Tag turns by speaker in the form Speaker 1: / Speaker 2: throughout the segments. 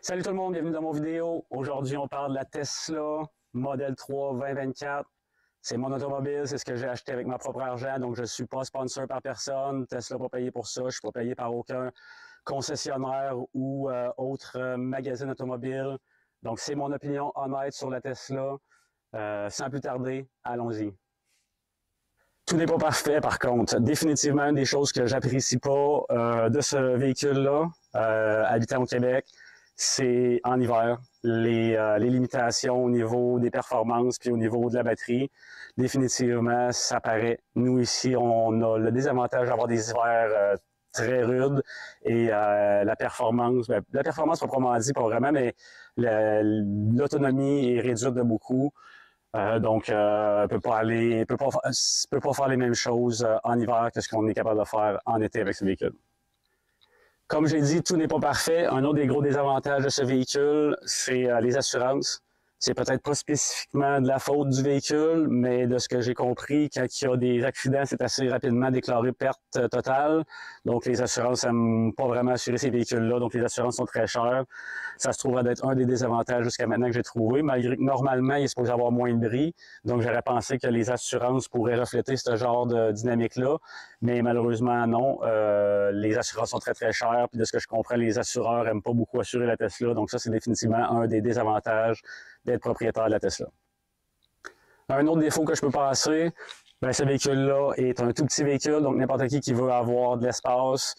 Speaker 1: Salut tout le monde, bienvenue dans mon vidéo. Aujourd'hui, on parle de la Tesla Model 3 2024. C'est mon automobile, c'est ce que j'ai acheté avec ma propre argent, donc je ne suis pas sponsor par personne. Tesla n'a pas payé pour ça, je ne suis pas payé par aucun concessionnaire ou autre magazine automobile. Donc c'est mon opinion honnête sur la Tesla. Sans plus tarder, allons-y. Tout n'est pas parfait, par contre. Définitivement, une des choses que j'apprécie pas de ce véhicule-là, habitant au Québec, c'est en hiver, les limitations au niveau des performances puis au niveau de la batterie. Définitivement, ça paraît. Nous, ici, on a le désavantage d'avoir des hivers très rudes et la performance, la performance proprement dit, pas vraiment, mais l'autonomie est réduite de beaucoup. Peut pas faire les mêmes choses en hiver que ce qu'on est capable de faire en été avec ce véhicule. Comme j'ai dit, tout n'est pas parfait. Un autre des gros désavantages de ce véhicule, c'est les assurances. C'est peut-être pas spécifiquement de la faute du véhicule, mais de ce que j'ai compris, quand il y a des accidents, c'est assez rapidement déclaré perte totale. Donc, les assurances n'aiment pas vraiment assurer ces véhicules-là. Donc, les assurances sont très chères. Ça se trouve d'être un des désavantages jusqu'à maintenant que j'ai trouvé, malgré que normalement, il est supposé avoir moins de bris. Donc, j'aurais pensé que les assurances pourraient refléter ce genre de dynamique-là. Mais malheureusement, non. Les assurances sont très, très chères. Puis de ce que je comprends, les assureurs n'aiment pas beaucoup assurer la Tesla. Donc, ça, c'est définitivement un des désavantages d'être propriétaire de la Tesla. Un autre défaut que je peux passer, ce véhicule-là est un tout petit véhicule, donc n'importe qui veut avoir de l'espace,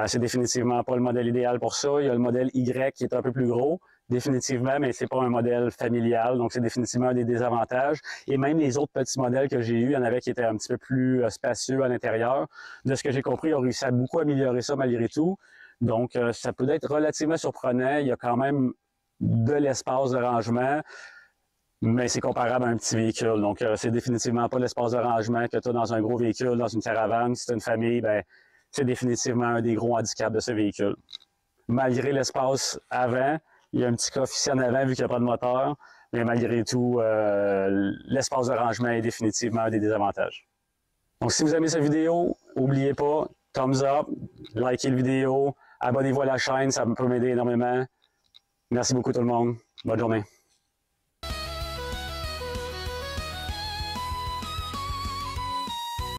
Speaker 1: c'est définitivement pas le modèle idéal pour ça. Il y a le modèle Y qui est un peu plus gros, définitivement, mais c'est pas un modèle familial, donc c'est définitivement un des désavantages. Et même les autres petits modèles que j'ai eus, il y en avait qui étaient un petit peu plus spacieux à l'intérieur. De ce que j'ai compris, ils ont réussi à beaucoup améliorer ça malgré tout. Donc, ça peut être relativement surprenant. Il y a quand même de l'espace de rangement, mais c'est comparable à un petit véhicule. Donc, c'est définitivement pas l'espace de rangement que tu as dans un gros véhicule, dans une caravane. Si tu as une famille, c'est définitivement un des gros handicaps de ce véhicule. Malgré l'espace avant, il y a un petit coffre ici en avant vu qu'il n'y a pas de moteur, mais malgré tout, l'espace de rangement est définitivement un des désavantages. Donc, si vous aimez cette vidéo, n'oubliez pas, thumbs up, likez la vidéo, abonnez-vous à la chaîne, ça peut m'aider énormément. Merci beaucoup tout le monde. Bonne journée.